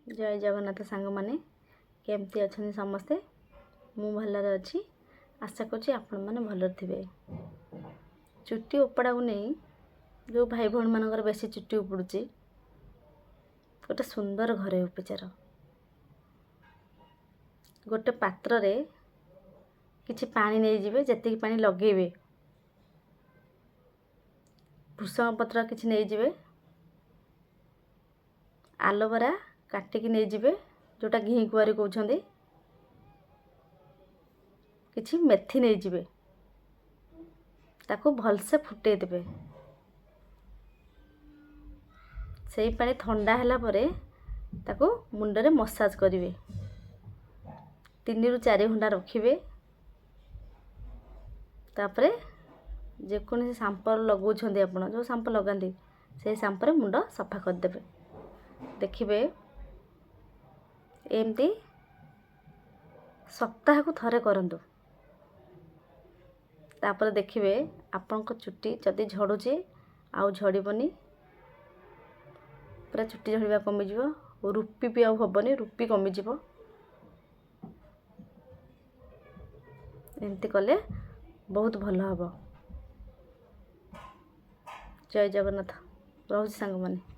जय जगन्नाथ सांग माने केमती अच्छा समस्ते मु भलरे अच्छी आशा करछि आपण माने भलरे थिबे। चुट्टी उपड़ा को नहीं जो भाई भौणी मानकर बेसी चुट्टी उपड़ुची गोटे सुंदर घरे उपचार गोटे पात्र रे किछि पानी नहीं जिवे जति पानी लगेबे भृषण पत्र किछि नहीं जिवे आलोवेरा काटिकी नहीं जिवे जोटा घी कुआरी कहउछंदी किछि मेथी नहीं जिवे ताको भल से फुटे देबे सेही पानी ठंडा हला परे ताको मुंडरे मसाज करिवे 3 रु 4 घंटा रखिवे तापरे जे कोनी शैम्पू लगौछंदी आपण जो शैम्पू लगांदी से शैम्पू रे मुंड सफा कर देबे देखिबे एमती सप्ताह को थरे करंतु तापर देखिबे आपनको चुट्टी जदी झड़ुचे आउ झड़ीबनी पूरा चुट्टी झड़ीबा कमी जिवो रुपी भी आउ हबनी रुपी कमी जिवो एमती कले बहुत भल हबो। जय जगन्नाथ रहउछि सांग माने।